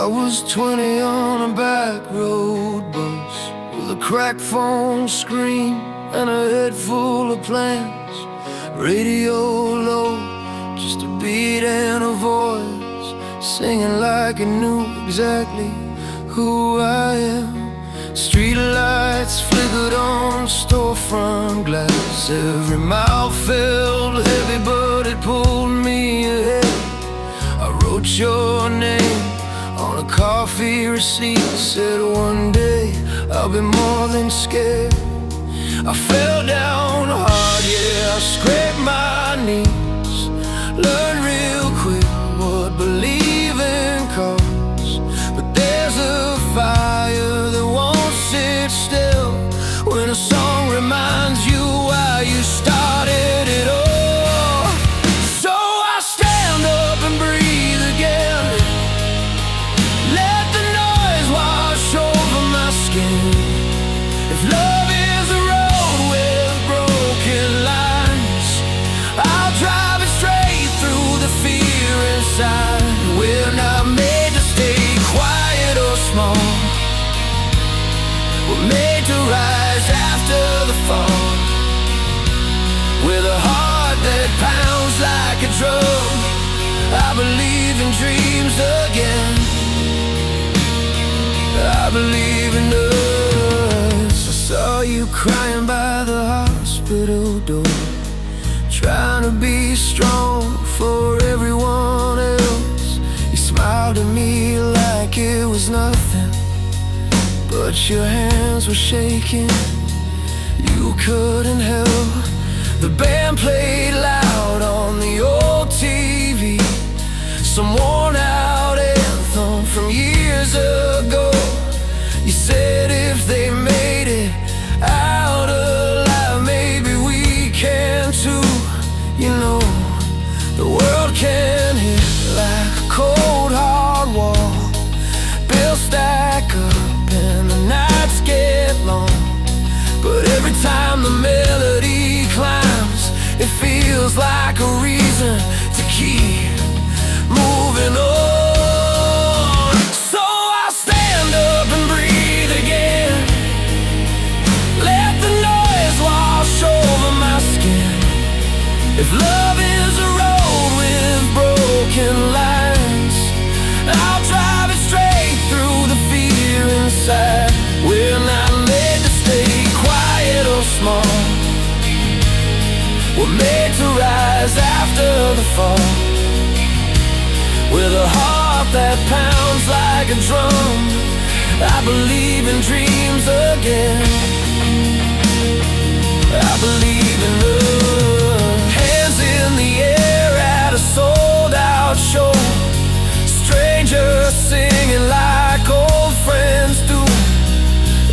was 20 on a back road bus with a cracked phone screen and a head full of plans. Radio low, just a beat and a voice, singing like I knew exactly who I am. Street lights flickered on storefront glass. Every mile felt heavy, but it pulled me ahead. I wrote your name on a coffee receipt, said one day I'll be more than scared. I fell down hard, yeah, I scraped my knees. Learned real quick what believing costs. But there's a fire that won't sit still when a song reminds you why you started it all. So I stand up and breathe again. Let the noise wash over my skin. If love is a road with broken lines, I'll drive it straight through the fear inside. We're not made to stay quiet or small. We're made to rise after the fall. With a heart that pounds like a drum, I believe in dreams again. I believe in us. I saw you crying by the hospital door, trying to be strong for everyone else. You smiled at me like it was nothing, but your hands were shaking. You couldn't help. The band played loud on the old TV, some worn out anthem from years ago. You said if they made it out alive, maybe we can too. You know, the world can hit like a cold hard wall. Bills stack up and the nights get long, but every time the melody climbs, it feels like a reason to keep moving on. So I stand up and breathe again. Let the noise wash over my skin. If love is a road with broken lines, I'll drive it straight through the fear inside. We're not made to stay quiet or small. We're made to rise after the fall. With a heart that pounds like a drum, I believe in dreams again. I believe in love. Hands in the air at a sold out show. Strangers singing like old friends do.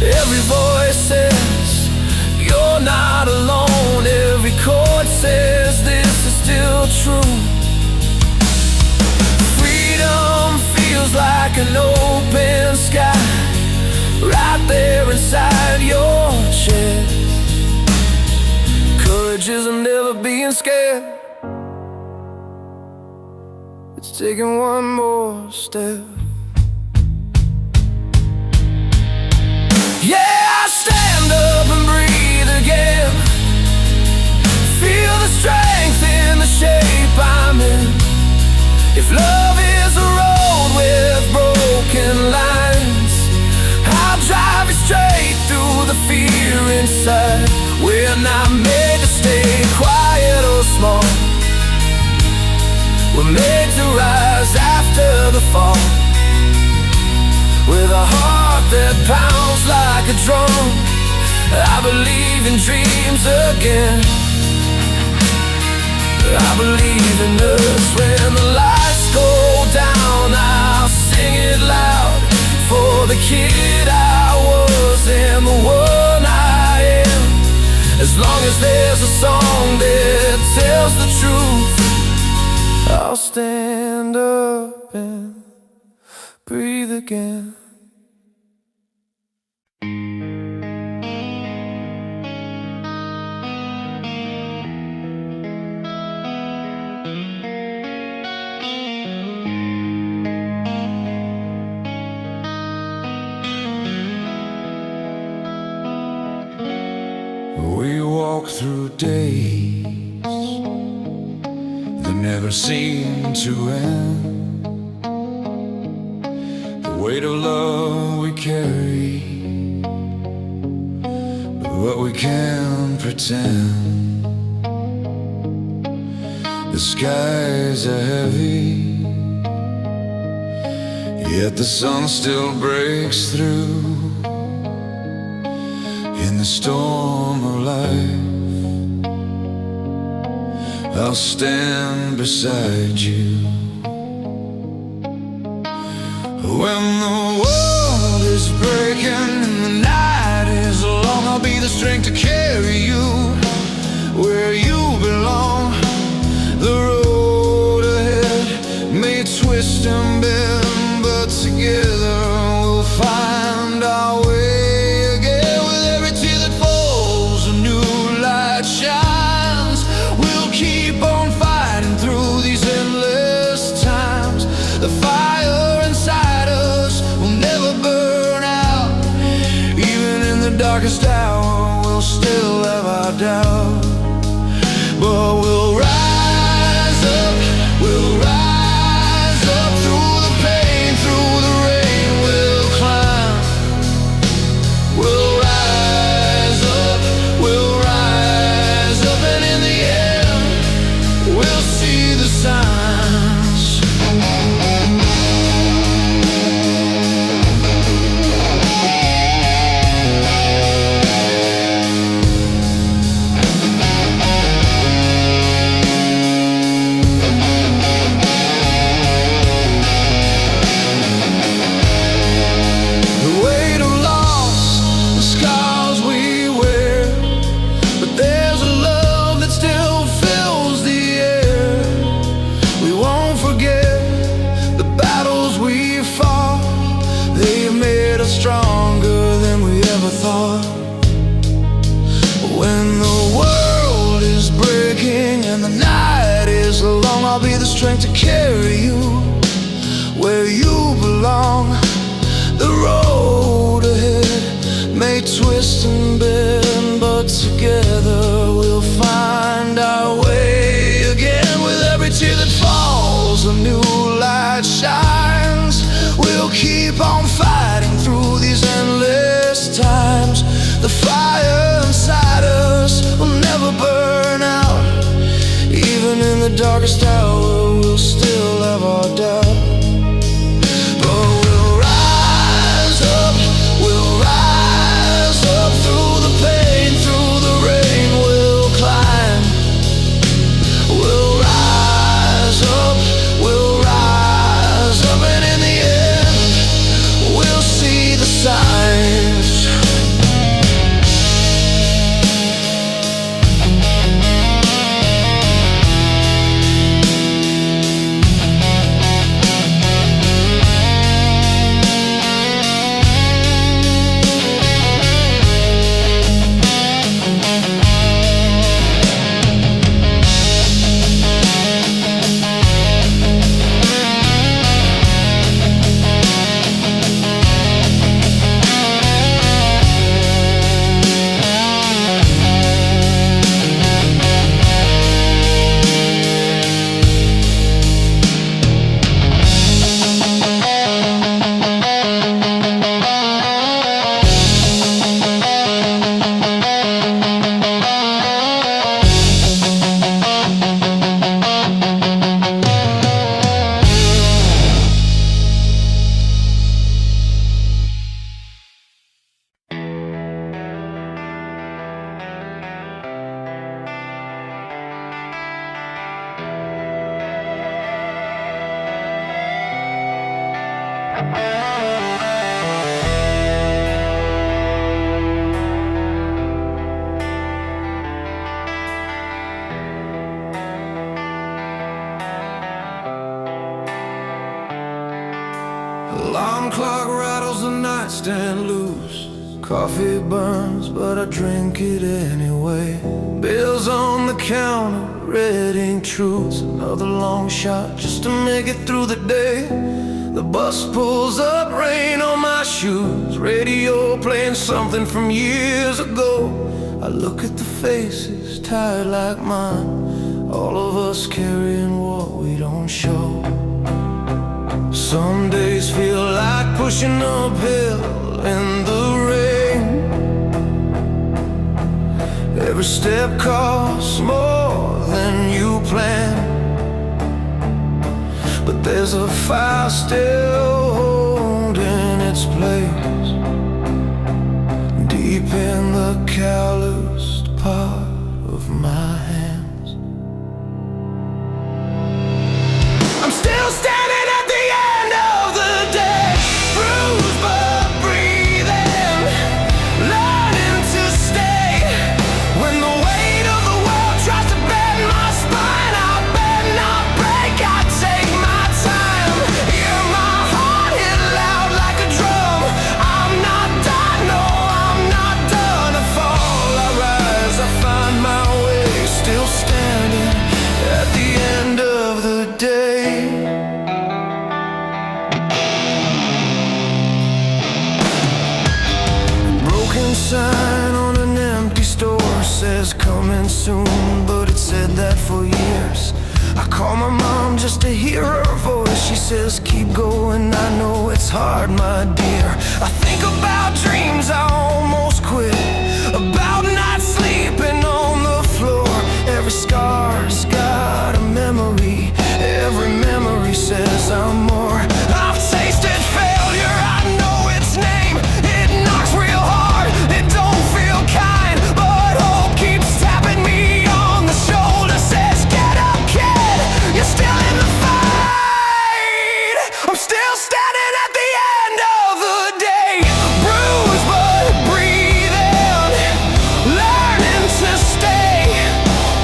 Every voice says you're not alone. Every chord says this is still true. Freedom feels like an open sky, right there inside your chest. Courage isn't never being scared, it's taking one more step. Yeah, I stand up and breathe again. Feel the strength in the shape I'm in. If love is a road with broken lines, I'll drive it straight through the fear inside. We're not made to stay quiet or small. We're made to rise after the fall. With a heart that pounds like a drum, I believe in dreams again. I believe in us. When the lights go down, I'll sing it loud for the kid I was and the one I am. As long as there's a song that tells the truth, I'll stand up and breathe again. walk through days that never seem to end. The weight of love we carry, but we can't pretend. The skies are heavy, yet the sun still breaks through. In the storm of life, I'll stand beside you. When the world is breaking and the night is long, I'll be the strength to carry you where you belong. The road ahead may twist and bend, but together we'll find our way again. With every tear that falls, a new light shines. We'll keep on fighting through these endless times. The fire inside us will never burn out. Even in the darkest hour, we'll still have our doubt, but we'll rise. We'll rise up through the pain, through the rain, we'll climb. We'll rise up, and in the end, we'll see the signs. Stronger than we ever thought. When the world is breaking and the night is long, I'll be the strength to carry you where you belong. The road ahead may twist and bend, but together we'll find our way again. With every tear that falls, a new light shines. We'll keep on fighting through these endless times. The fire inside us will never burn out. Even in the darkest hour, we'll still have our doubt, but we'll rise up. We'll rise up through the pain, through the rain, we'll climb. We'll rise up, and in the end, we'll see the signs. Alarm clock rattles, the nightstand loose. Coffee burns, but I drink it anyway. Bills on the counter, red ink truths. Another long shot just to make it through the day. The bus pulls up, rain on my shoes. Radio playing something from years ago. I look at the faces, tired like mine, all of us carrying what we don't show. Some days feel like pushing uphill in the rain. Every step costs more than you plan, but there's a fire still holding its place, deep in the calloused part of my hands. I'm still standing at the end of the day, bruised but breathing, learning to stay. When the weight of the world tries to bend my spine, I bend not break, I take my time. Hear my heart hit loud like a drum. I'm not done, no, I'm not done. I fall, I rise, I find my way, still standing at the end of the day. Broken sign on an empty store says coming soon, but it said that for years. I call my mom just to hear her voice. She says keep going, I know it's hard, my dear. I think about dreams I almost quit, about not sleeping on the floor. Every scar's got a memory, every memory says I'm more. I've tasted failure, I know its name. It knocks real hard, it don't feel kind, but hope keeps tapping me on the shoulder, says get up kid, you're still in the fight. I'm still standing at the end of the day, bruised but breathing, learning to stay.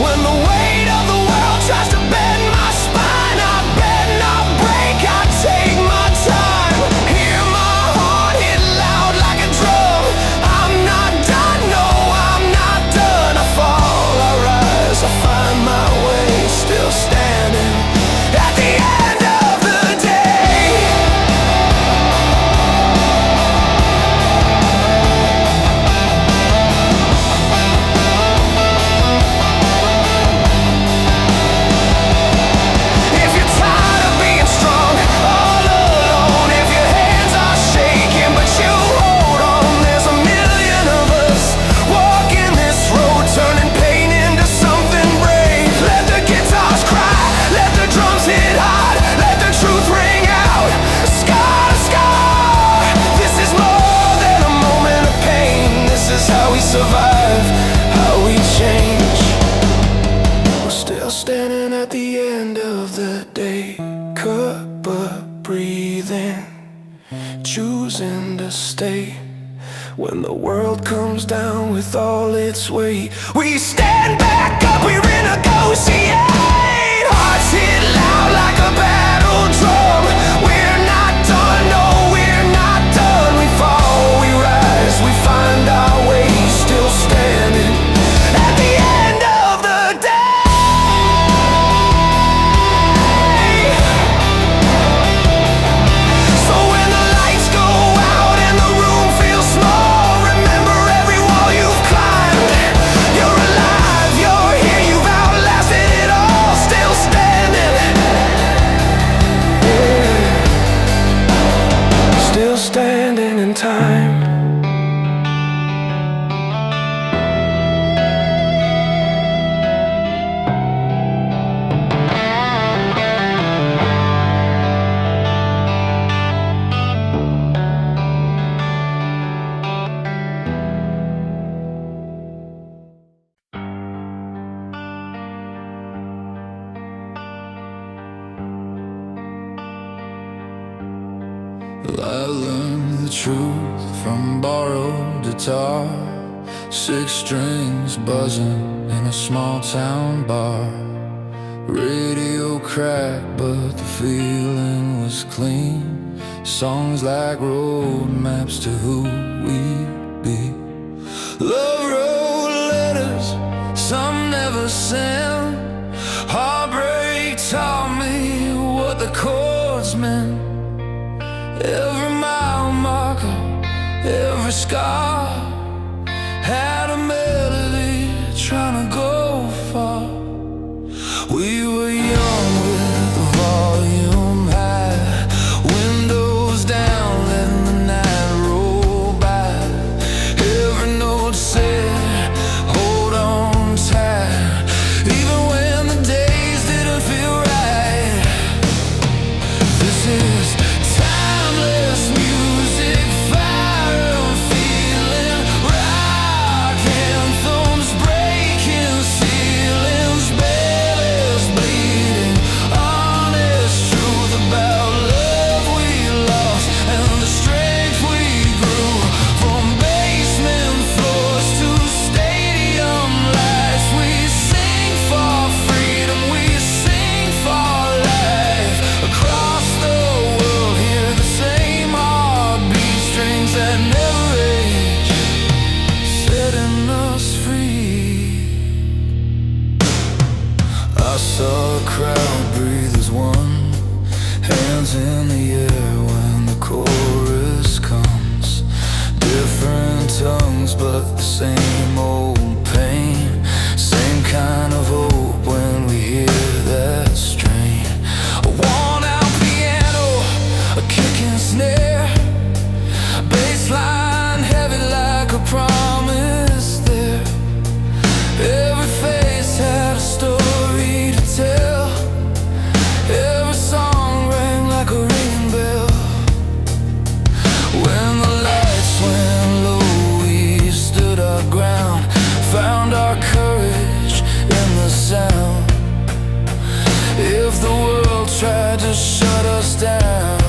When the weight of the world tries to bend my spine, I bend not break, I take my time. Hear my heart hit loud like a drum. I'm not done, no, I'm not done. I fall, I rise, I find my way, still standing at the end of the day. If you're tired of being strong, all alone, if your hands are shaking but you hold on, there's a million of us walking this road, turning pain into something brave. Let the guitars cry, let the drums hit hard, let the truth ring out. Scar to scar, this is more than a moment of pain. This is how we survive, how we change. We're still standing at the end of the day, cut but breathing, choosing to stay. When the world comes down with all its weight, we stand back up, we renegotiate. Hearts hit loud like a battle drum. We're not done, no, we're not done. We fall, we rise, we find our way, still standing at the end of the day. So when the lights go out and the room feels small, remember every wall you've climbed. You're alive, you're here, you've outlasted it all, still standing. Yeah. Still standing in time. I learned the truth from borrowed guitar, 6 strings buzzing in a small town bar. Radio cracked but the feeling was clean. Songs like road maps to who we'd be. Love wrote letters, some never sent. Heartbreak taught me what the chords meant. Every mile marker, every scar had a melody breathe as one, hands in the air when the chorus comes. Different tongues but the same old pain, same kind of hope when we hear that strain. A worn-out piano, a kicking snare, bass line heavy like a promise there. Every face had a story to tell, every song rang like a ringing bell. When the lights went low, we stood our ground, found our courage in the sound. If the world tried to shut us down,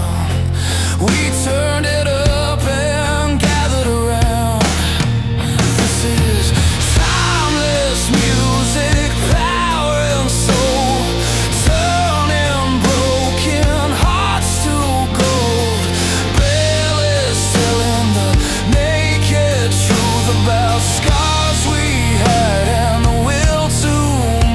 we turned it up and gathered around. This is timeless music, power and soul, turning broken hearts to gold. Ballads telling the naked truth about scars we had and the will to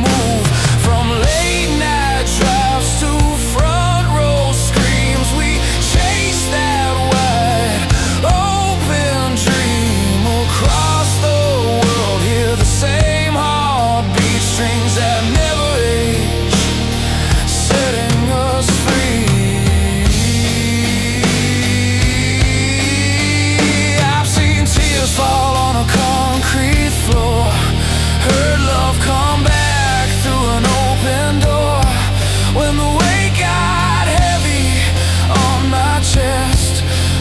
move. From late night drives to front row screams, we chase that wide open dream. Across the world, hear the same heartbeat strings that never age, setting us free. I've seen tears fall on a concrete floor, heard love come back through an open door. When the weight got heavy on my chest,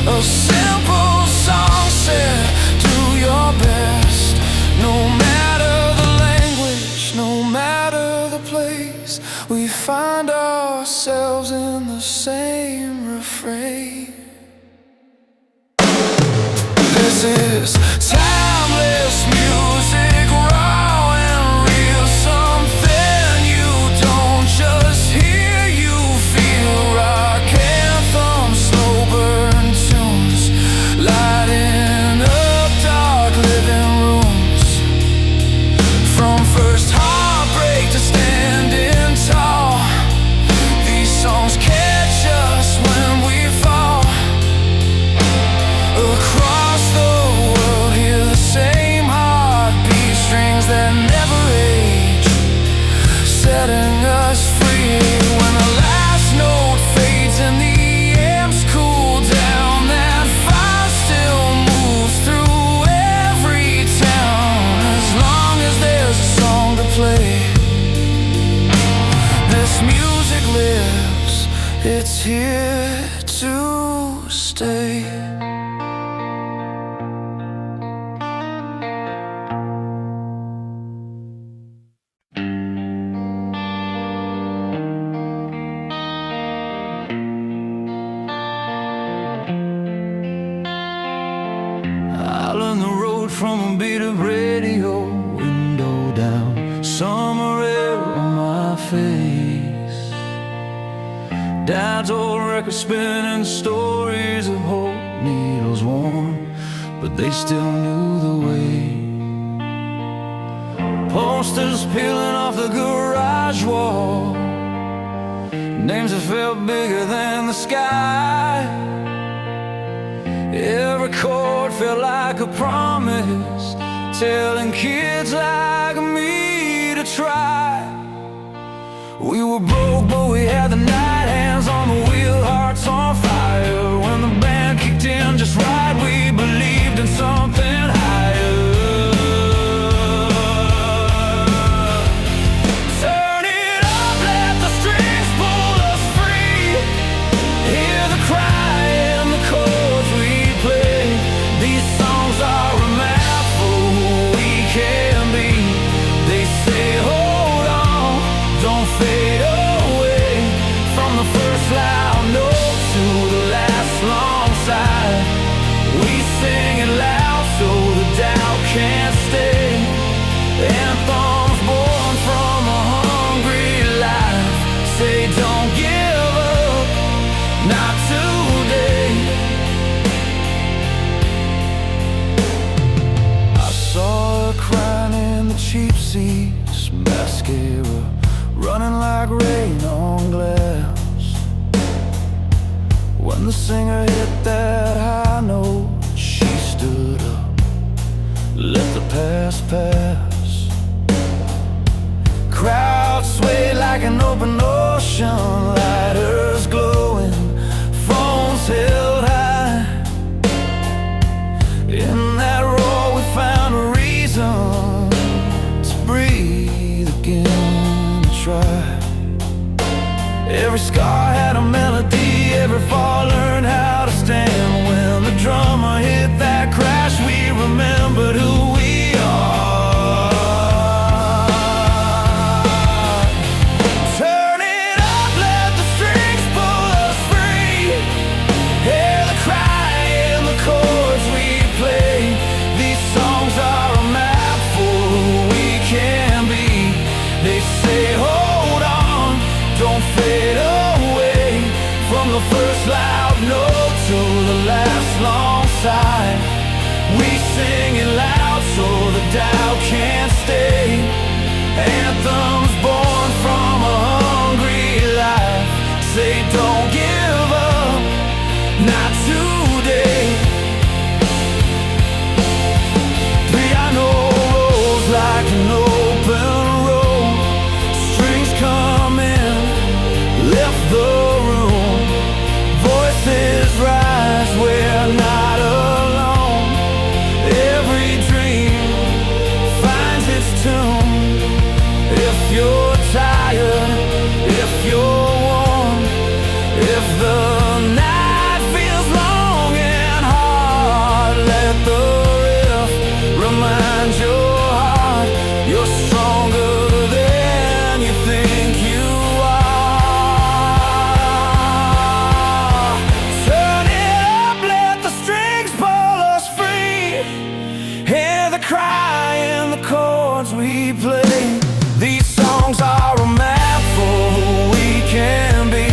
a simple song said, do your best. No matter the language, no matter the place, we find ourselves in the same refrain. This is timeless music, raw and real, something you don't just hear, you feel. Rock anthems, slow burn tunes, lighting up dark living rooms. From first heartbreak to standing tall, these songs catch us when we fall. Across the world, hear the same heartbeat strings that never age, setting us free. When the last note fades and the amps cool down, that fire still moves through every town. As long as there's a song to play, this music lives, it's here to stay. I learned the road from a beat of radio, window down, summer air on my face. Dad's old record spinning, stories of hope, needles warm, but they still knew the way. Posters peeling off the garage wall, names that felt bigger than the sky. Every chord felt like a promise, telling kids like me to try. We were broke, but we had the night, hands on the wheel, hearts on fire. When the band kicked in just right, we believed in something higher. Turn it up, let the strings pull us free. Hear the cry and the chords we play. These songs are a map for who we can be. They say hold on, don't fade away. singer hit that high note, she stood up, let the past pass. Crowd swayed like an open ocean, lighters glowing, phones held high. In that roar we found a reason to breathe again, to try. Every scar had a melody, every fall learned how to stand. When the drummer hit that crash, we remembered who we are. Turn it up, let the strings pull us free. Hear the cry in the chords we play. These songs are a map for who we can be. They say hold on, don't fade away. From the first loud note to the last long sigh, we sing it loud so the doubt can't stay. Anthems born from a hungry life, say don't give up, not today. Piano rolls like an open road, strings come in, left the room. Voices rise, we're not alone. Every dream finds its tune. If you're tired, if you're warm, if the night feels long and hard, let the riff remind your heart you're stronger than you think you are. Turn it up, let the strings pull us free. Hear the cry in the chords we play. These songs are a map for who we can be.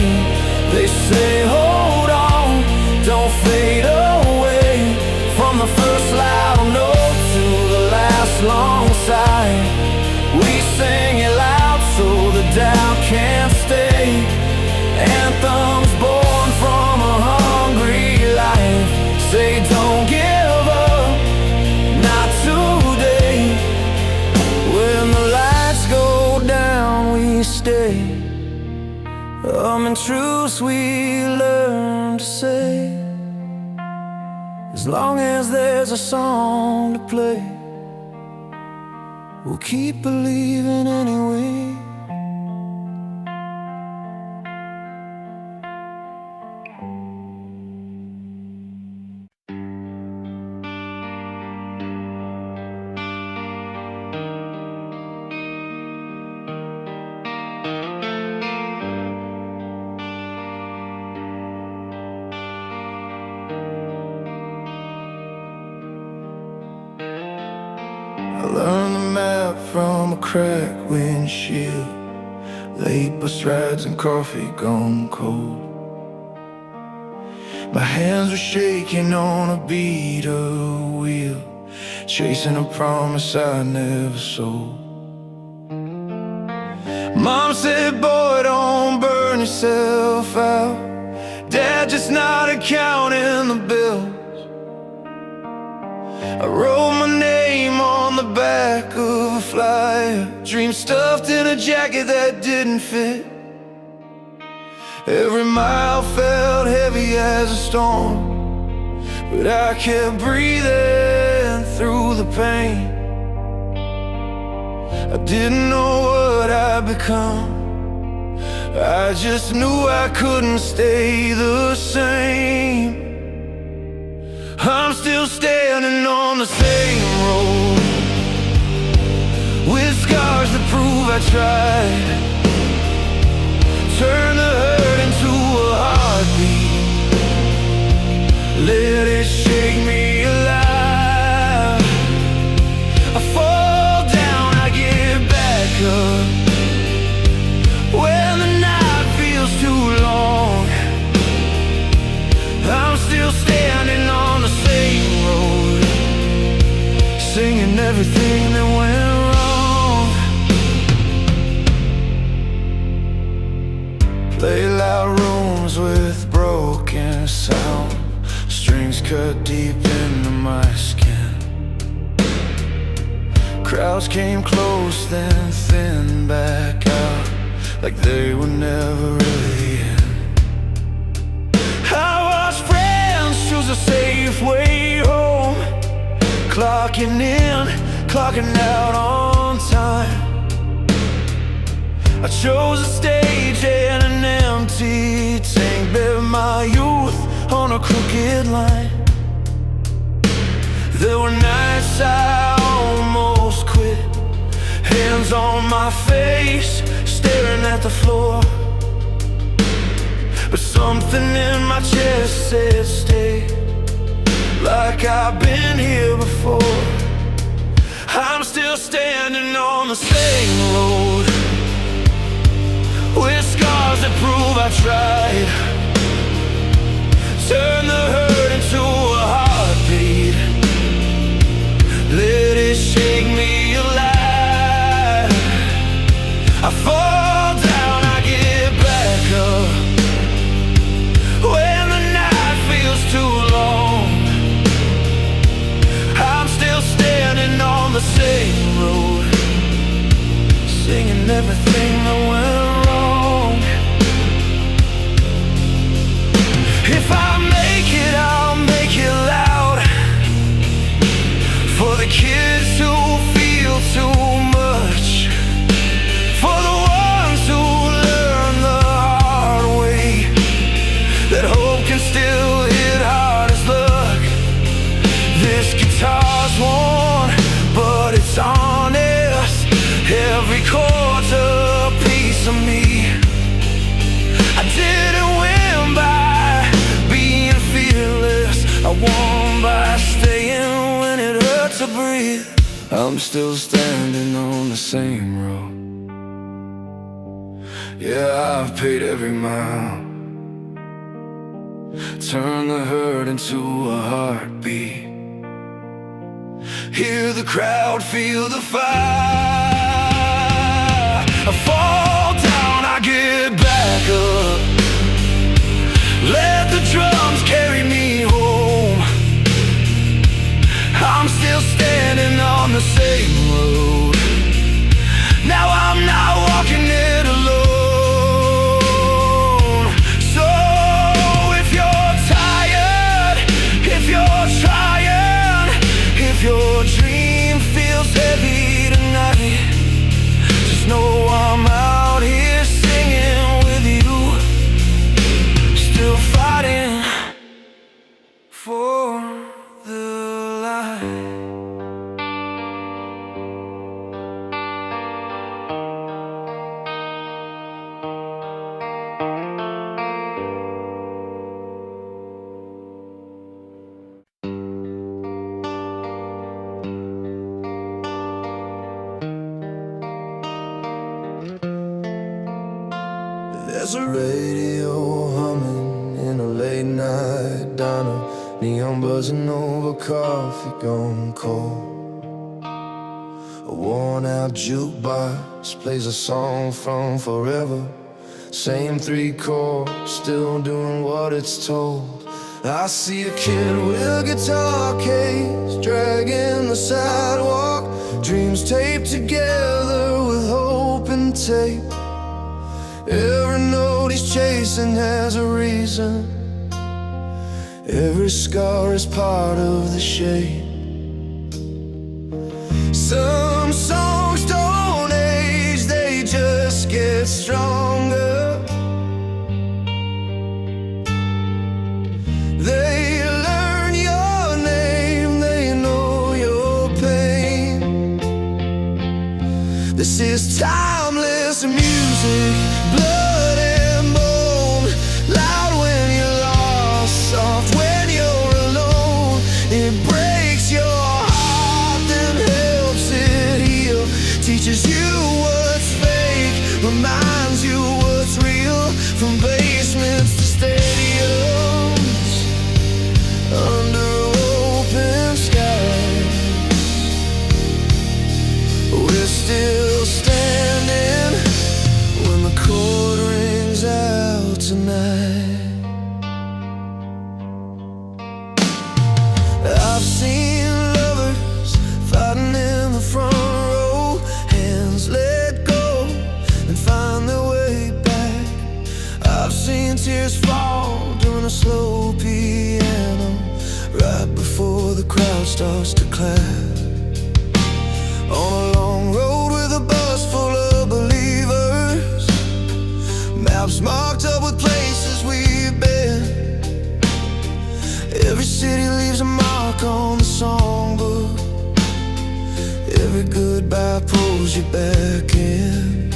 They say hold on, don't fade away. From the first loud note to the last long sigh, we sing it loud so the doubt can't stay. Anthems born from a hungry life, say don't give up, not today. When the lights go down we stay. In truth we learn to say, as long as there's a song to play, we'll keep believing anyway. I learned the map from a cracked windshield, late bus rides and coffee gone cold. My hands were shaking on a beat-up wheel, chasing a promise I never sold. Mom said, boy, don't burn yourself out. Dad, just not counting the bills. I wrote my name on the back of a flyer, dream stuffed in a jacket that didn't fit. Every mile felt heavy as a storm, but I kept breathing through the pain. I didn't know what I'd become, I just knew I couldn't stay the same. I'm still standing on the same road, with scars that prove I tried. Turn the hurt into a heartbeat, let it shake me alive. I fall down, I get back up. When the night feels too long, I'm still standing on the same road, singing everything that went wrong. Play loud rooms with broken nice sound. Strings cut deep into my skin. Crowds came close, then thinned back out, like they were never really in. I watched friends choose a safe way home, clocking in, clocking out on time. I chose a stage and an empty tank, bet my youth on a crooked line. There were nights I almost quit, hands on my face, staring at the floor. But something in my chest said stay, like I've been here before. I'm still standing on the same road, with scars that prove I tried. Turn the hurt into a heartbeat, let it shake me alive. I fall down, I get back up, when the night feels too long. I'm still standing on the same road, singing everything that went wrong. If I make it, I'll make it loud, for the kids who feel too much, for the ones who learn the hard way, that hope can still hit hard as luck. This guitar's worn, but it's honest, every chord's a piece of me. I didn't win by being fearless, I won by staying when it hurts to breathe. I'm still standing on the same road, yeah, I've paid every mile. Turn the hurt into a heartbeat, hear the crowd, feel the fire. I fall down, I get back up, let the drums carry me home. I'm still standing on the same road, now I'm not walking it alone. So if you're tired, if you're trying, if your dream feels heavy tonight, just know I'm out here singing with you, still fighting for the light. There's a radio humming in a late night diner, neon buzzing over coffee gone cold. A worn out jukebox plays a song from forever, same three chords, still doing what it's told. I see a kid with a guitar case dragging the sidewalk, dreams taped together with hope and tape. Every note he's chasing has a reason, every scar is part of the shape. Some songs don't age, they just get stronger. They learn your name, they know your pain. This is timeless music, blood and bone, loud when you're lost, soft when you're alone. It breaks your heart, then helps it heal, teaches you what's fake, reminds you what's real, from basements to stadiums, under open skies. We're still standing when the chord rings out tonight. seen tears fall during a slow piano, right before the crowd starts to clap. On a long road with a bus full of believers, maps marked up with places we've been. Every city leaves a mark on the songbook. Every goodbye pulls you back in.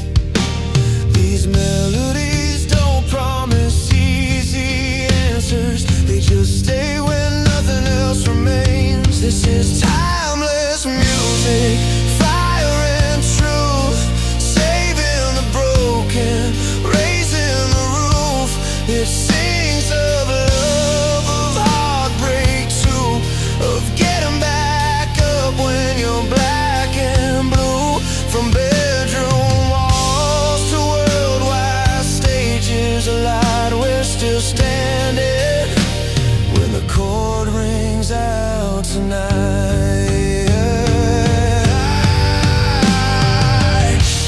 These melodies don't promise easy answers. They just stay when nothing else remains. This is timeless music, fire and truth, saving the broken, raising the roof. It sings of love, of heartbreak too, of getting back up when you're black and blue. From bedroom walls to worldwide stages alight, we're still standing when the chord rings out tonight.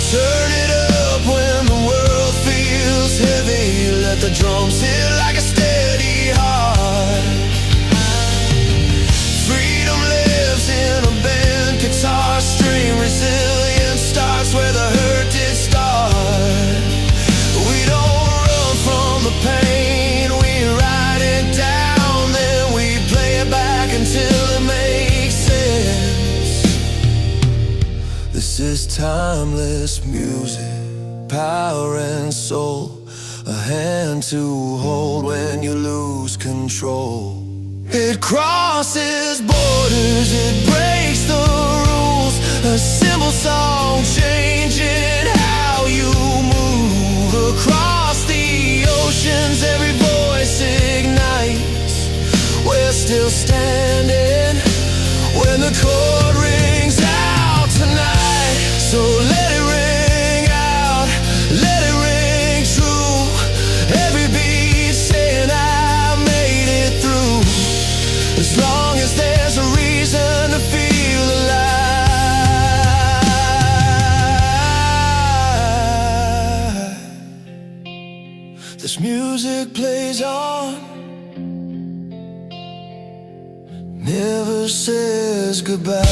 Turn it up when the world feels heavy. Let the drums hit like a steady heart. Freedom lives in a band guitar string. Resilience starts where the hurt did start. We don't run from the pain, we write it down, then we play it back until it makes sense. This is timeless music, power and soul, a hand to hold when you lose control. It crosses borders, it breaks the rules. A simple song changing how you move. Across the oceans, every voice ignites. We're still standing when the chord rings out tonight. So let it ring out, let it ring true. Every beat saying I made it through. As long as there's a reason to feel alive. This music plays on, never says goodbye.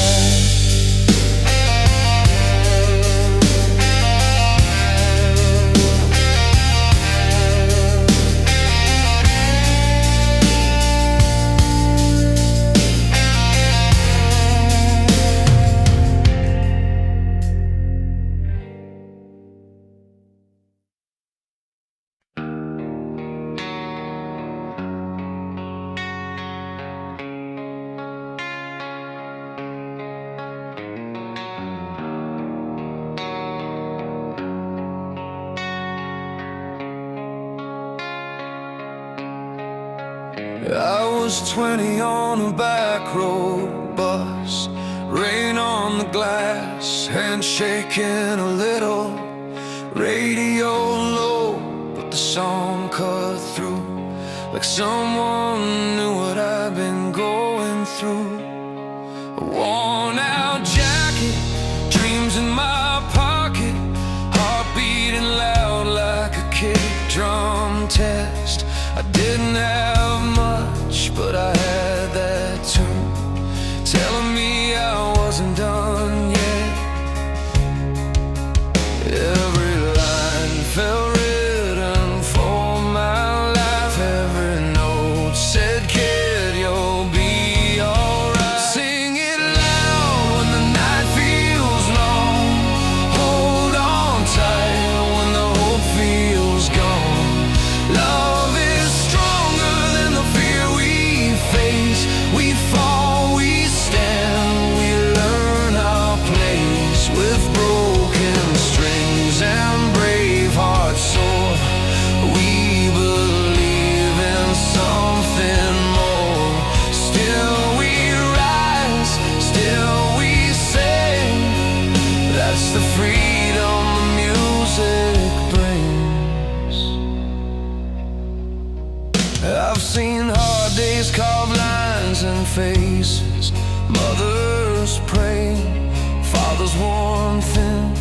I was 20 on a back road bus, rain on the glass, hand shaking a little, radio low, but the song cut through like someone knew what I've been going through. A worn out jacket, dreams in my pocket, heart beating loud like a kick drum test. I didn't have much, but I had that tune telling me I wasn't done yet. Every line felt written for my life. Every note said, kid, you'll be alright. Sing it loud when the night feels long. Hold on tight when the hope feels gone. Love is stronger than the fear we face. We fall, we stand, we learn our place. With broken strings and brave hearts soar, we believe in something more. Still we rise, still we sing. That's the freedom the music brings. I've seen hard days carve lines and faces, mothers praying, fathers warmth in,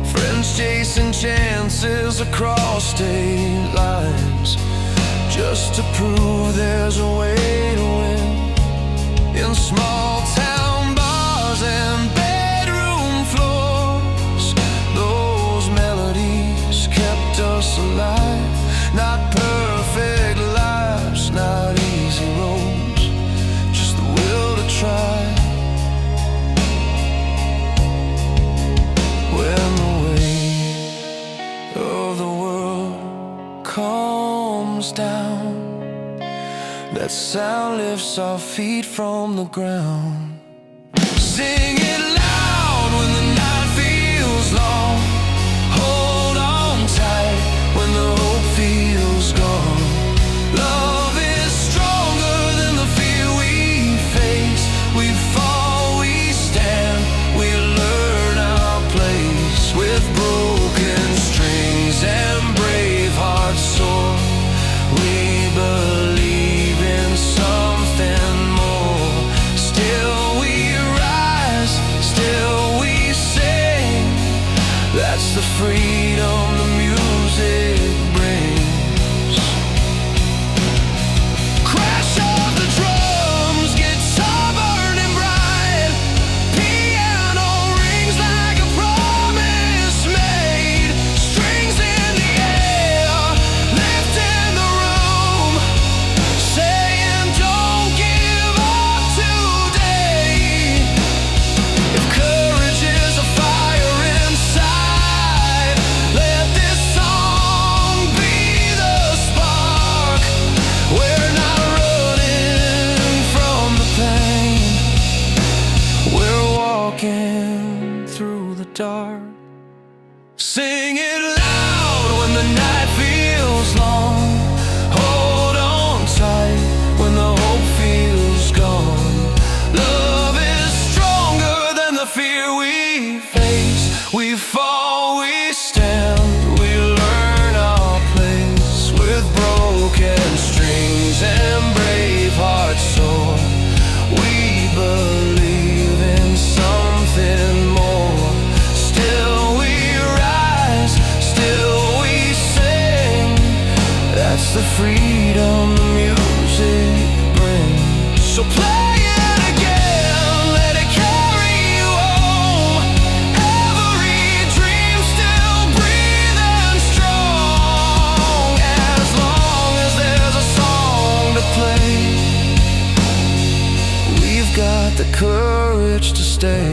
friends chasing chances across state lines. just to prove there's a way to win. In small town bars and bedroom floors, those melodies kept us alive. Not perfect lives, not easy roads, just the will to try. When the weight of the world calms down, that sound lifts our feet from the ground. Sing it loud when the night feels long. Hold on tight when the hope feels gone. Love is stronger than the fear we face. We fall, we stand, we learn our place. With broken strings and brave hearts soar, we believe in something more. Still we rise, still we sing. That's the freedom the music brings. Crash of the drums, guitar burning bright, piano rings like a promise made. Strings in the air, lifting the room, saying don't give up today. If courage is a fire inside, let this song be the spark. We're not running from the pain, we're walking through the dark. Sing it loud when the night feels long. Hold on tight when the hope feels gone. Love is stronger than the fear we face. We fall, we stand, we learn our place. With broken strings and brave hearts soar, we believe in something more. Still we rise, still we sing. That's the freedom the music brings. So play it again, let it carry you home. Every dream still breathing strong. As long as there's a song to play, we've got the courage to stay.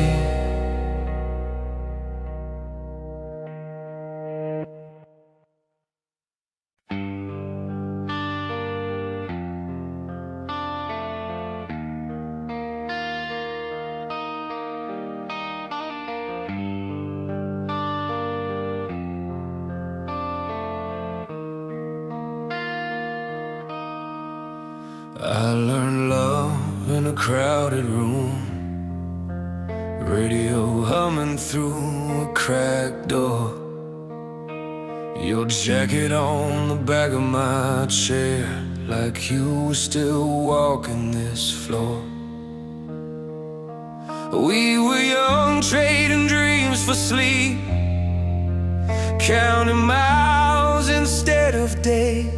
I learned love in a crowded room, radio humming through a cracked door. Your jacket on the back of my chair, like you were still walking this floor. We were young, trading dreams for sleep, counting miles instead of days.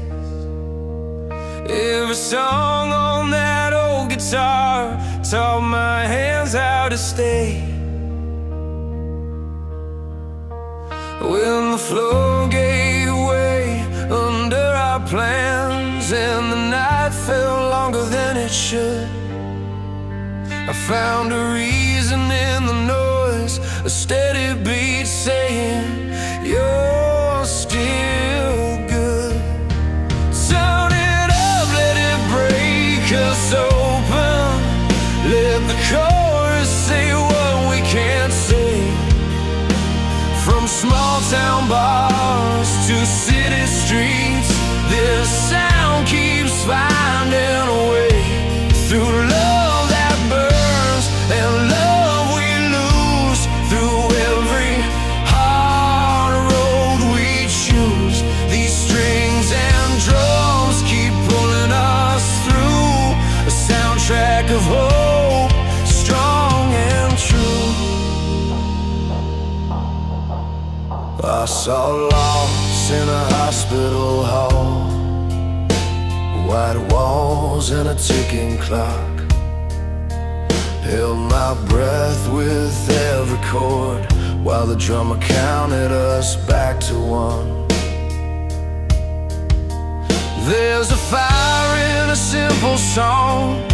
Every song on that old guitar taught my hands how to stay. When the floor gave way under our plans and the night felt longer than it should, I found a reason in the noise, a steady beat saying you're still good. Turn it up, let it break us open. Let the chorus say what we can't say. From small town bars to city streets, this sound keeps finding a way. Through love that burns and love we lose, through every hard road we choose, these strings and drums keep pulling us through a soundtrack of hope, strong and true. I saw loss in a hospital hall, walls and a ticking clock. Held my breath with every chord while the drummer counted us back to one. There's a fire in a simple song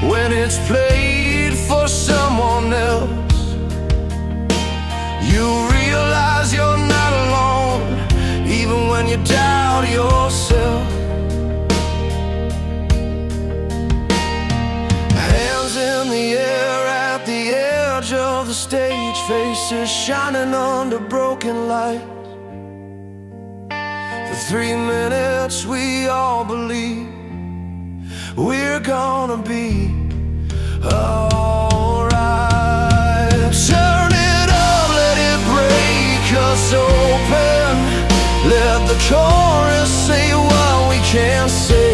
when it's played for someone else. You realize you're not alone, even when you doubt yourself. Hands in the air at the edge of the stage, faces shining under broken light. For 3 minutes we all believe we're gonna be alright. Turn it up, let it break us open. Let the chorus say what we can't say.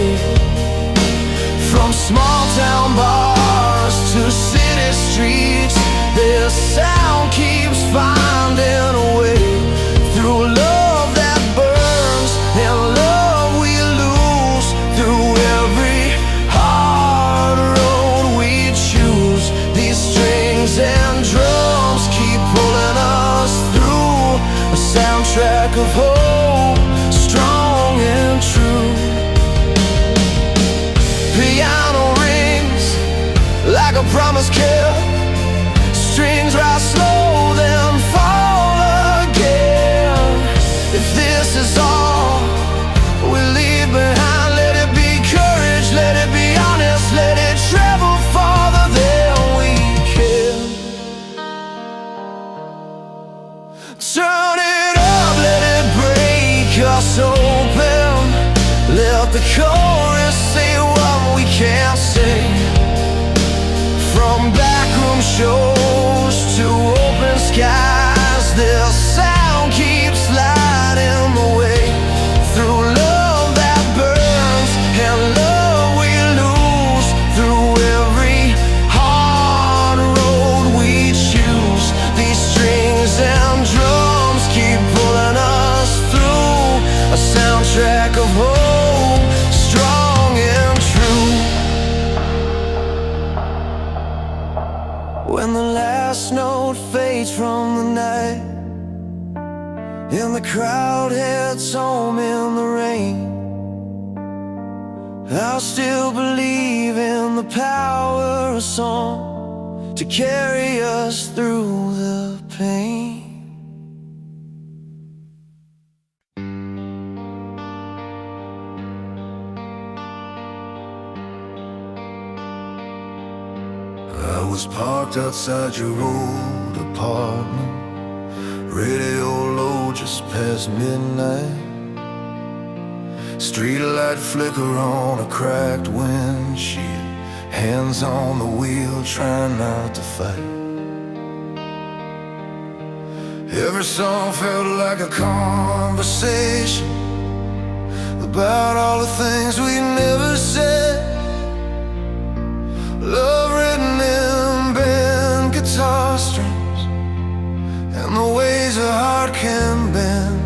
From small town bars to city streets, this sound keeps finding a way. Through love that burns and love we lose, through every hard road we choose, these strings and drums keep pulling us through a soundtrack of hope, strong and true. Piano rings like a promise kept, strings rise slow then fall again. If this is all we leave behind, let it be courage, let it be honest, let it travel farther than we can. Turn it up, let it break us open. Let the chorus say what we can't say. From backroom shows to open skies, this sound keeps lighting the way. Through love that burns and love we lose, through every hard road we choose, these strings and drums keep pulling us through a soundtrack of hope, strong and true. When the last note fades from the night and the crowd heads home in the rain, I'll still believe in the power of song to carry us through the pain. I was parked outside your old apartment, radio low just past midnight. Streetlight flicker on a cracked windshield, hands on the wheel trying not to fight. Every song felt like a conversation about all the things we never said. Love written in bent guitar strings and the ways a heart can bend.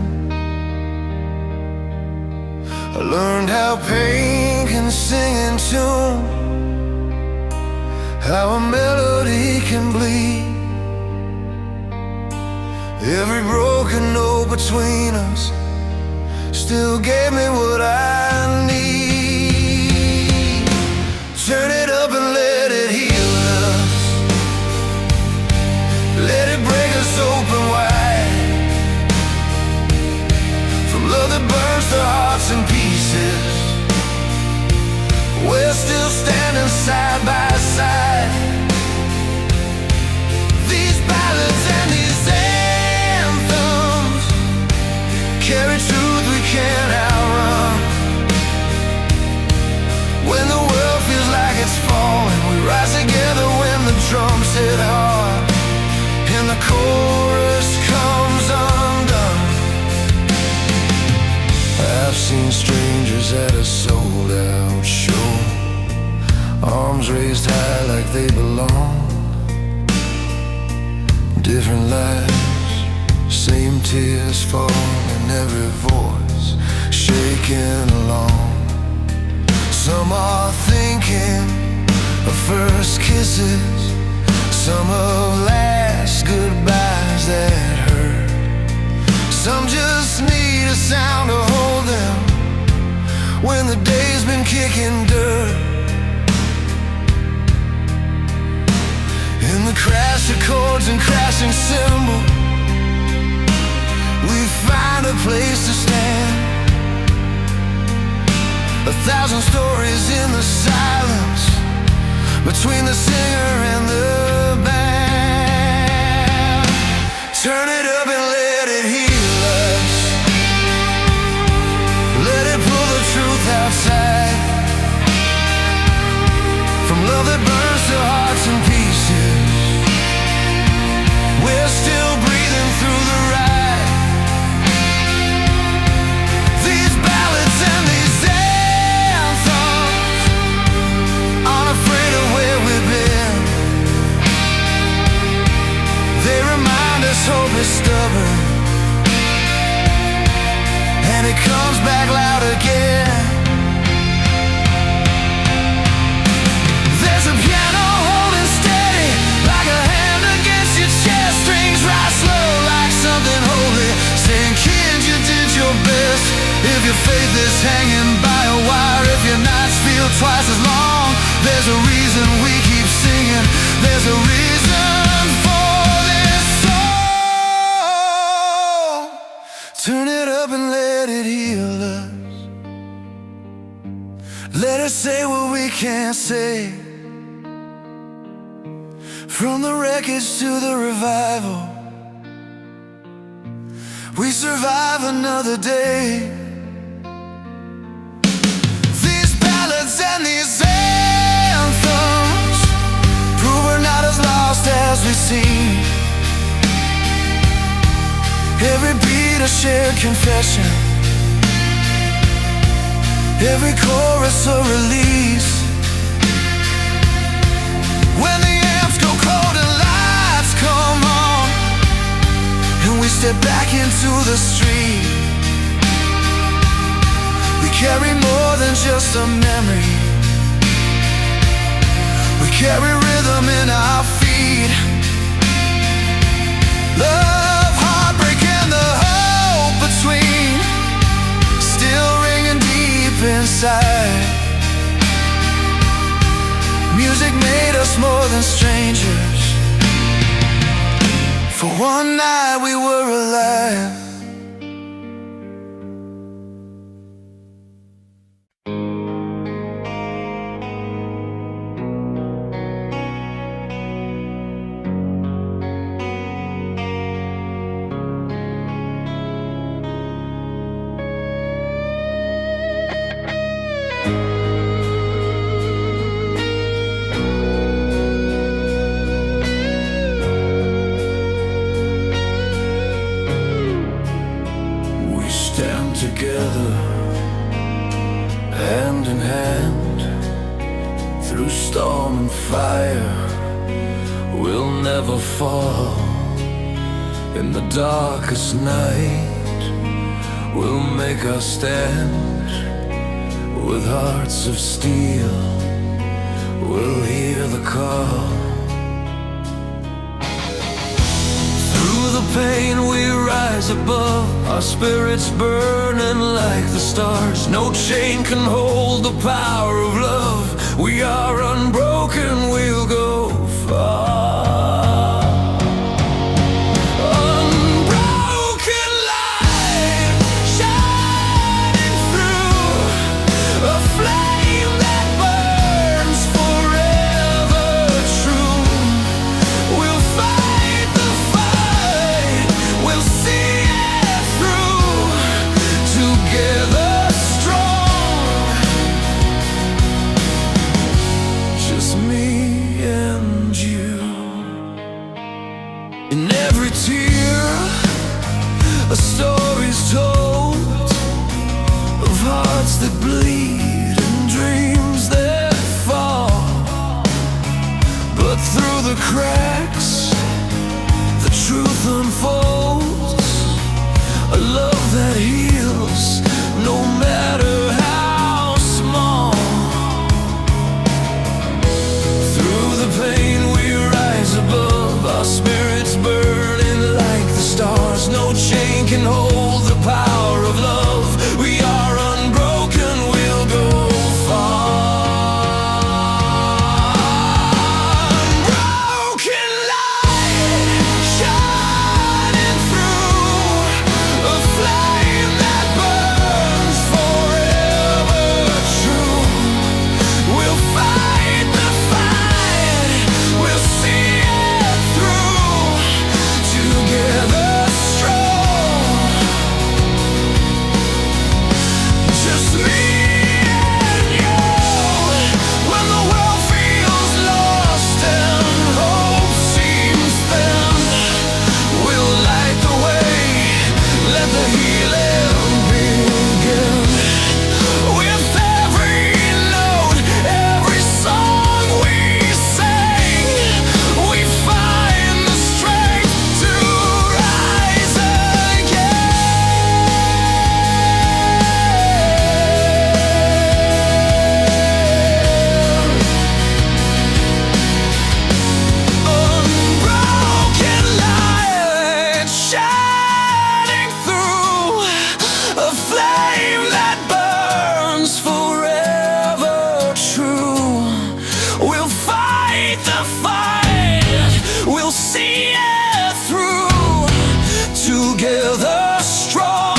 I learned how pain can sing in tune, how a melody can bleed. Every broken note between us still gave me what I need. Turn it up and let it heal us, let it break us open wide. From love that burns the hearts in pieces, we're still standing side by side. These ballads and these anthems carry truth we can't outrun. When the world feels like it's falling, we rise together when the drums hit hard and the chorus comes undone. I've seen strangers at a sold-out show, arms raised high like they belong. Different lives, same tears fall in every voice, shaking along. Some are thinking of first kisses, some of last goodbyes that hurt. Some just need a sound to hold them when the day's been kicking dirt. In the crash of chords and crashing cymbals, we find a place to stand. 1,000 stories in the silence between the singer and the band. Turn it up and let it heal us. Let it pull the truth outside. From love that burns to hearts in pieces, we're still breathing through the ride. These ballads and these anthems aren't afraid of where we've been. They remind us hope is stubborn, and it comes back loud again. There's a piano holding steady, like a hand against your chest. Strings rise slow like something holy, saying, kid, you did your best. If your faith is hanging by a wire, if your nights feel twice as long, there's a reason we keep singing. There's a reason for this song. Turn it up and let it heal us. Let us say what we can't say. From the wreckage to the revival, we survive another day. These ballads and these anthems prove we're not as lost as we seem. Every beat a shared confession, every chorus a release. When the amps go cold and lights come on, and we step back into the street, we carry more than just a memory. We carry rhythm in our feet. Love, heartbreak, and the hope between, still ringing deep inside. Music made us more than strangers. For one night we were alive. Together, hand in hand, through storm and fire, we'll never fall. In the darkest night, we'll make our stand. With hearts of steel, we'll hear the call. The pain we rise above, our spirits burning like the stars. No chain can hold the power of love. We are unbroken, we'll go far. Unbroken light shining through a flame that burns forever true. We'll fight the fight, we'll see it through, together strong. Just me and you. In every tear, a story's told of hearts that bleed and dreams that fall. But through the cracks, the truth unfolds. A love that heals, no matter how small. just me and you. When the world feels lost and hope seems thin, we'll light the way, let the healing begin. With every note, every song we sing, we find the strength to rise again. Unbroken light shining through, a flame that burns forever true. We'll fight the fight, we'll see it through, together strong.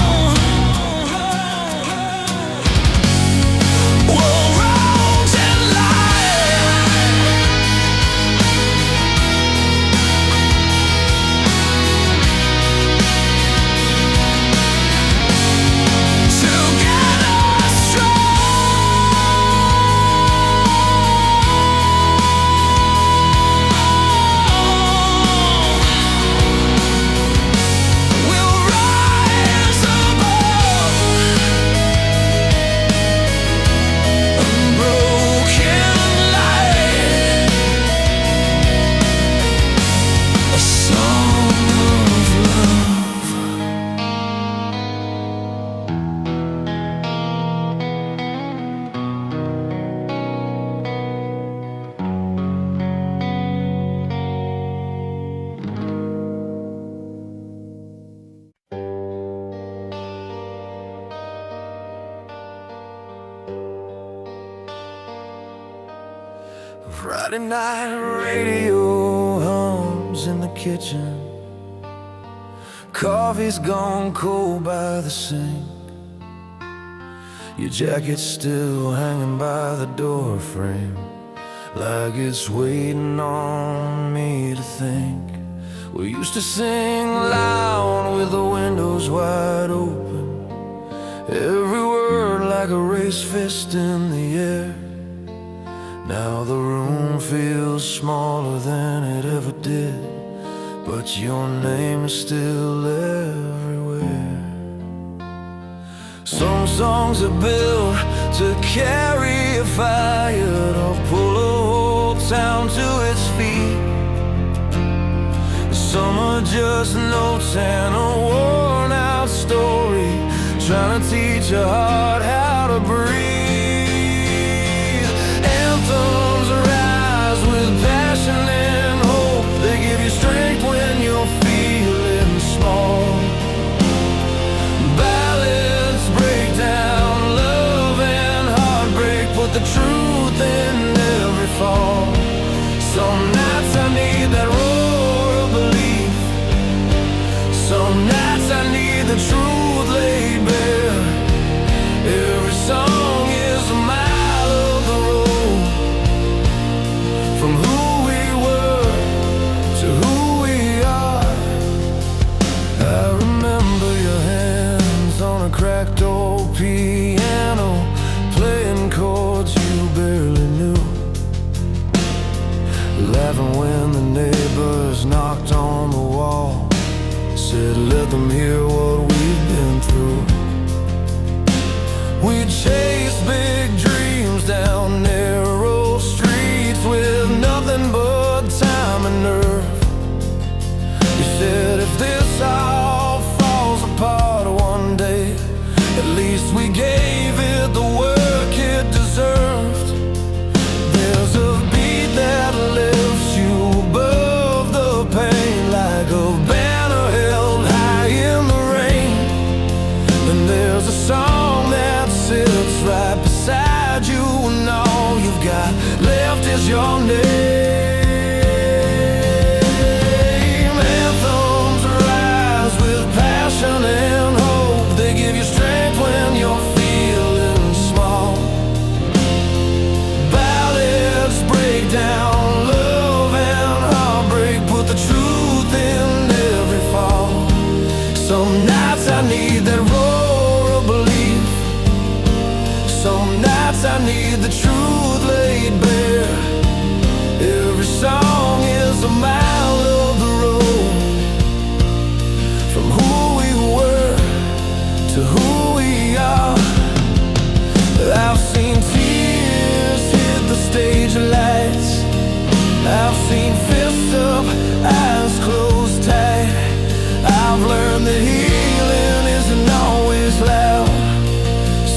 We'll rise in light. Together strong. We'll rise above. Unbroken light, a song of love. Friday night radio hums in the kitchen. Coffee's gone cold by the sink. Your jacket's still hanging by the door frame, like it's waiting on me to think. We used to sing loud with the windows wide open, every word like a race fist in the air. Now the room feels smaller than it ever did, but your name is still everywhere. Some songs are built to carry a fire, or pull a whole town to its feet. Some are just notes and a worn out story, trying to teach a heart how to breathe. Anthems rise with passion and hope, they give you strength when you're feeling small. Ballads break down love and heartbreak, put the truth in every fall. Some nights I need that roar of belief, some nights I need the truth laid bare. Every song is a mile of the road, from who we were to who we are. I remember your hands on a cracked old piano, playing chords you barely knew, laughing when the neighbors knocked on the wall, said let them hear what we've been through. We chased big dreams down narrow streets with nothing but time and nerve. You said if this all falls apart one day, at least we gave it the work it deserved. There's a beat that lifts you above the pain, like a banner held high in the rain. And there's a song that sits right beside you, and all you've got left is your name. Anthems rise with passion and hope, they give you strength when you're feeling small. Ballads break down love and heartbreak, put the truth in every fall. Some nights I need that roar of belief, nights I need the truth laid bare. Every song is a mile of the road, from who we were to who we are. I've seen tears hit the stage lights, I've seen fists up, eyes closed tight. I've learned that healing isn't always loud.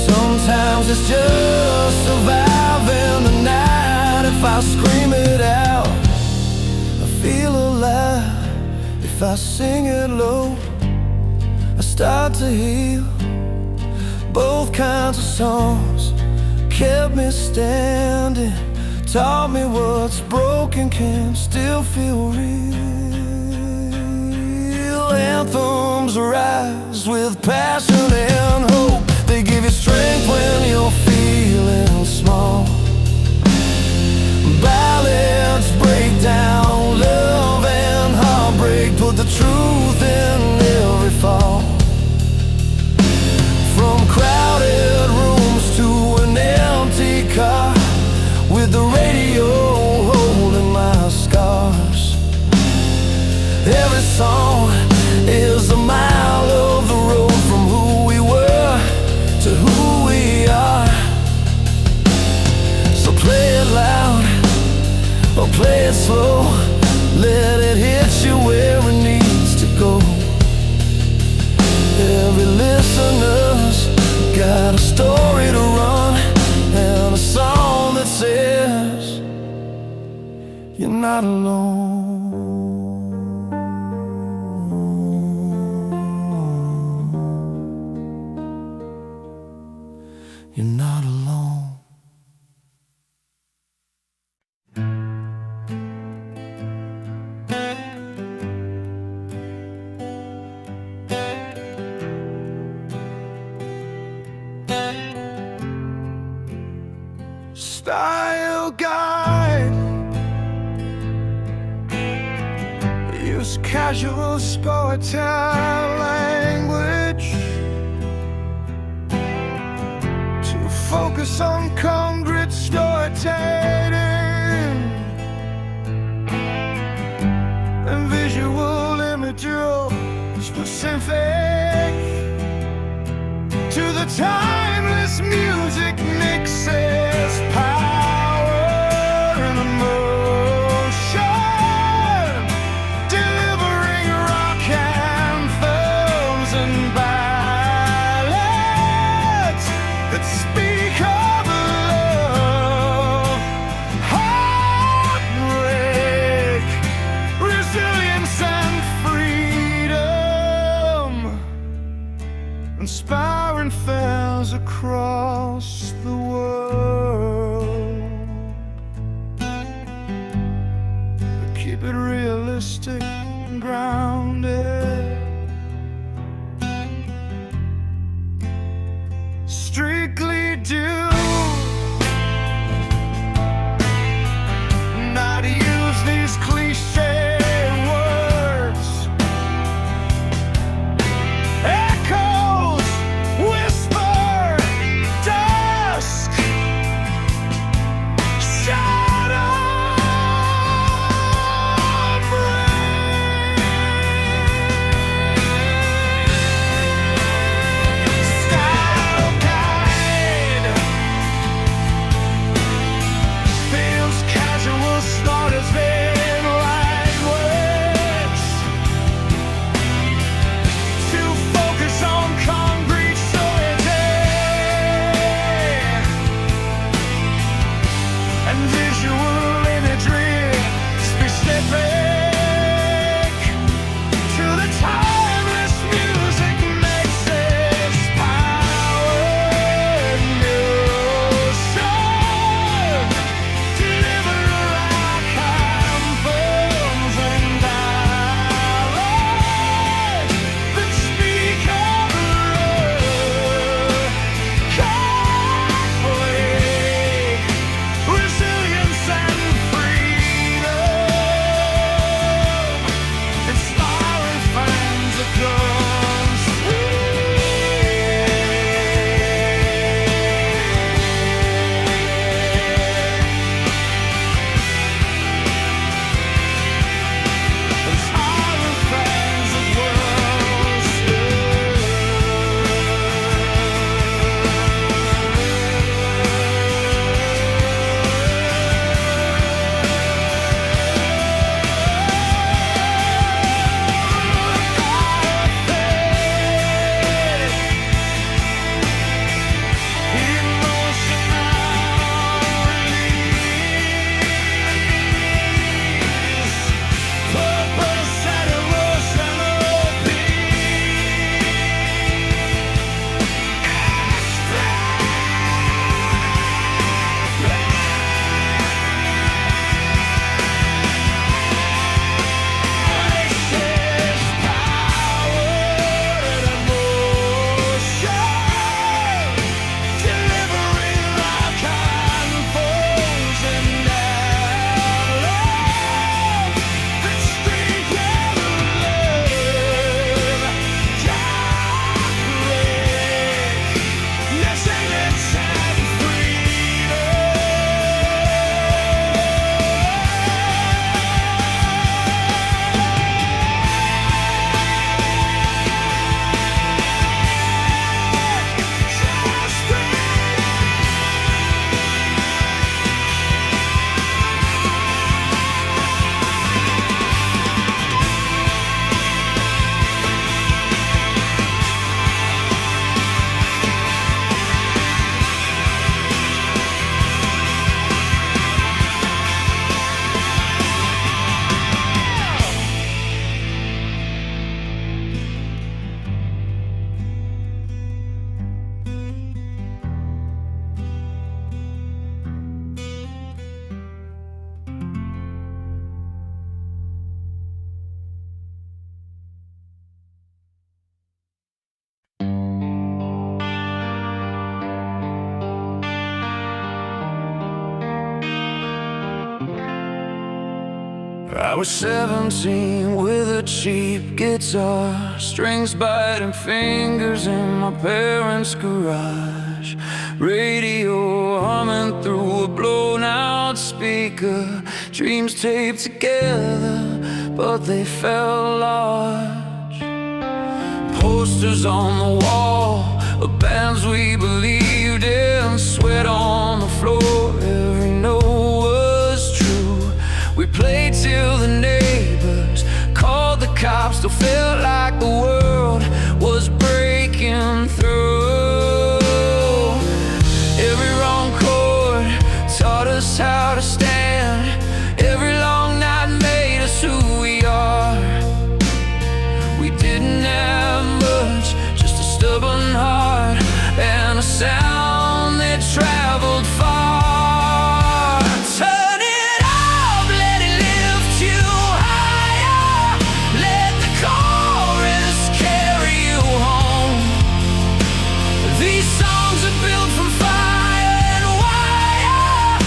Sometimes it's just surviving the night. If I scream it out, I feel alive. If I sing it low, I start to heal. Both kinds of songs kept me standing, taught me what's broken can still feel real. Anthems rise with passion and hope. They give you strength when you're feeling small. Ballads break down love and heartbreak, put the truth in every fall. From crowded rooms to an empty car, with the radio holding my scars. Every song is a mile of the road, from who we were to who we are. So play it loud or play it slow, let it hit you where it needs to go. Every listener's got a story to run, and a song that says you're not alone. You're not alone. Style guide, use casual sport-style language to focus on concrete storytelling and visual imagery specific to the timeless music mixes. Power and emotion, delivering rock anthems and ballads that speak of love, heartbreak, resilience and freedom, inspiring fans across I was 17 with a cheap guitar, strings biting fingers in my parents' garage, radio humming through a blown out speaker, dreams taped together but they fell large. Posters on the wall of bands we believed in, sweat on the floor, every note was true. We played till the neighbors called the cops, still felt like the world was breaking through. Every wrong chord taught us how to stand, every long night made us who we are. We didn't have much, just a stubborn heart and a sound that traveled far. Turn it up, let it lift you higher, let the chorus carry you home. These songs are built from fire and wire,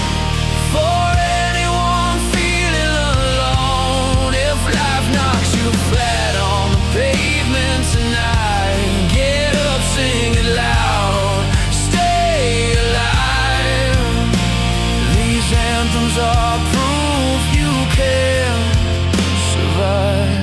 for anyone feeling alone. If life knocks you flat on the pavement tonight, get up, sing it loud, stay alive. These anthems are proof you can survive.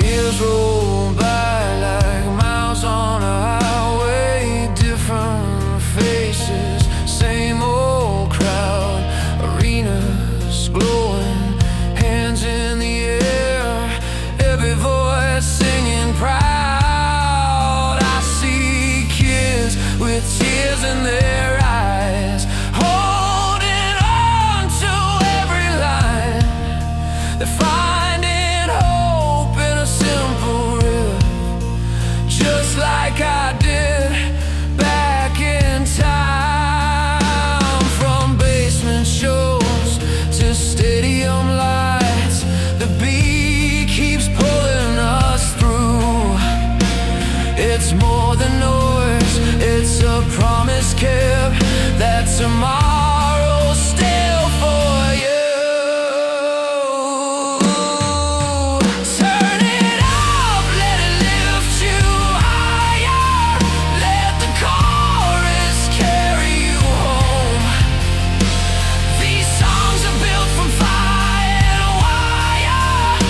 Years roll by like miles on a highway, different faces, same old crowd, arenas glowing, hands in the air, every voice singing proud. I see kids with tears in their eyes, holding on to every line. They're finding hope in a simple riff, just like I did back in time. From basement shows to stadium lights, the beat keeps pulling us through. It's more than noise, it's a promise kept, that tomorrow's still for you. Turn it up, let it lift you higher, let the chorus carry you home. These songs are built from fire and wire,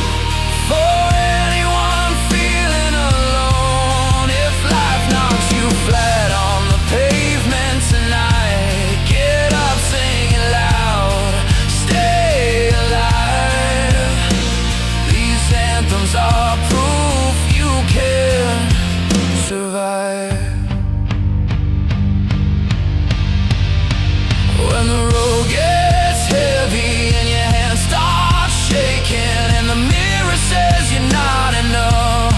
for anyone feeling alone. If life knocks you flat on the pavement tonight, get up, sing it loud, stay alive. These anthems are proof you can survive. When the road gets heavy and your hands start shaking and the mirror says you're not enough,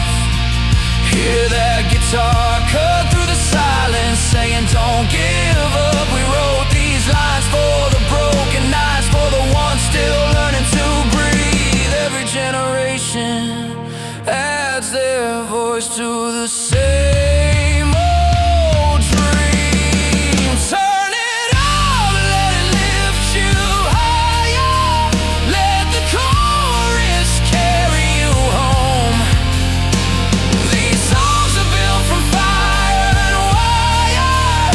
hear that guitar cut through the silence saying don't give up. We wrote these lines for the broken nights, for the ones still learning to breathe. Every generation adds their voice to the same old dream. Turn it up, let it lift you higher, let the chorus carry you home. These songs are built from fire and wire,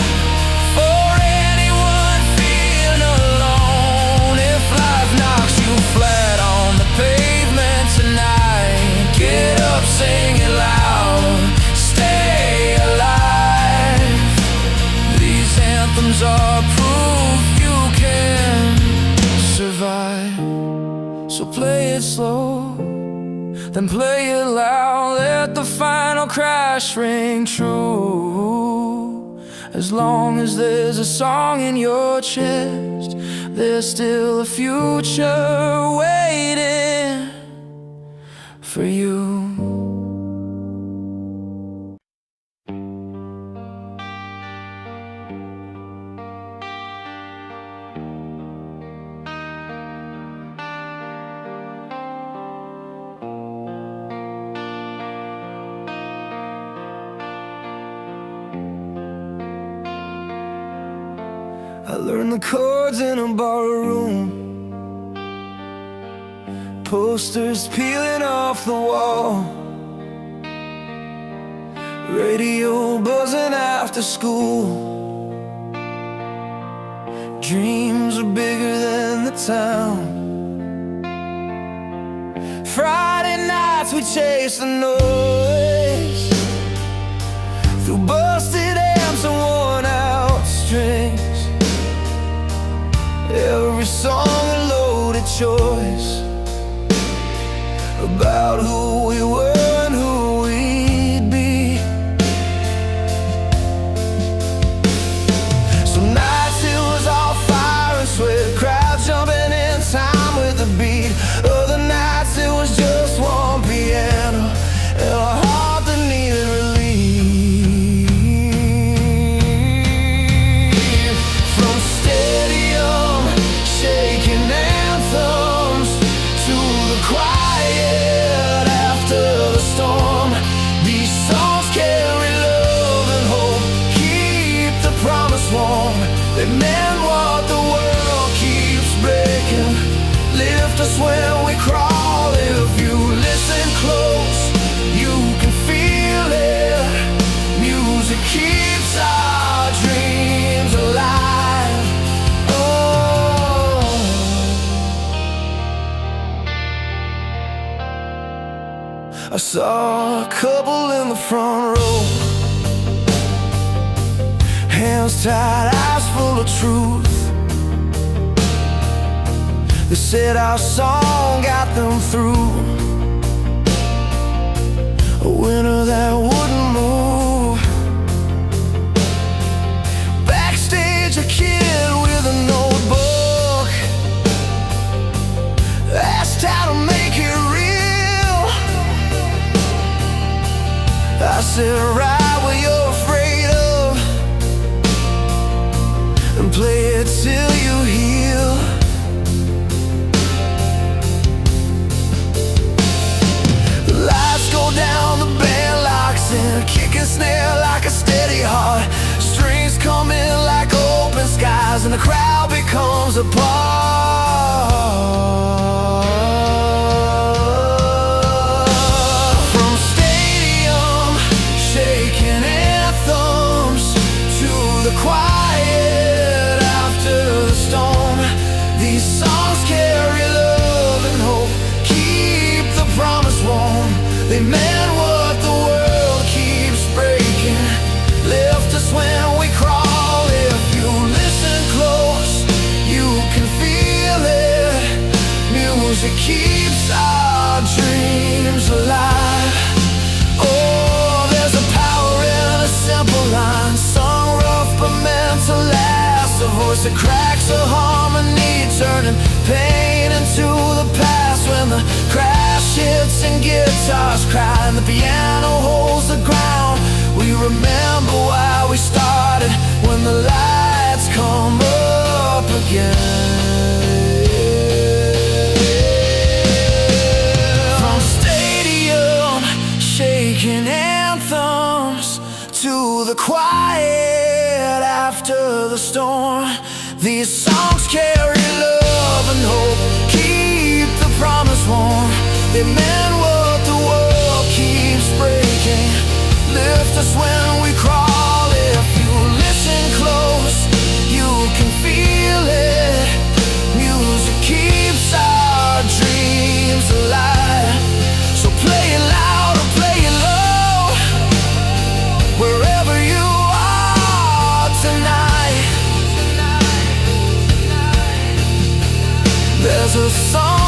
for anyone feeling alone. If life knocks you flat on the pavement tonight, get up, sing it loud, stay alive. These anthems are proof you can survive. So play it slow, then play it loud, let the final crash ring true. As long as there's a song in your chest, there's still a future waiting for you. I learned the chords in a borrowed room, posters peeling off the wall, radio buzzing after school. Dreams are bigger than the town. Friday nights we chase the noise through busted amps and worn out strings. Every song a loaded choice about who we were and who we'd be. Some nights it was all fire and sweat, crowds jumping in time with the beat. Other nights it was just one piano and a heart that needed relief. From stadium shaking anthems to the quiet after the storm, these songs carry love and hope, keep the promise warm. They meant what the world keeps breaking, lift us when we crawl. If you listen close, you can feel it. Music keeps our dreams alive. Oh, I saw a couple in the front row, hands tied, eyes full of truth. They said our song got them through, a winter that wouldn't move. Backstage a kid with a notebook asked how to make it real. I said, write what you're afraid of and play it till you heal. Go down, the band locks in, kick and snare like a steady heart. Strings come in like open skies, and the crowd becomes a part. From stadium shaking anthems to the quiet after the storm, these songs carry love and hope, keep the promise warm. They meant what the world keeps breaking, lift us when we crawl. If you listen close, you can feel it. Music keeps our dreams alive. Oh, there's a power in a simple line, sung rough but meant to last. A voice that cracks a harmony, turning pain into the past. When the crash hits and guitars cry and the piano holds the ground, we remember why we started when the lights come up again. From stadium shaking anthems to the quiet after the storm, these songs carry love and hope, keep the promise warm. They meant what the world keeps breaking, lift us when we crawl. If you listen close, you can feel it. Music keeps our dreams alive. So play it loud or play it low, wherever you are tonight. There's a song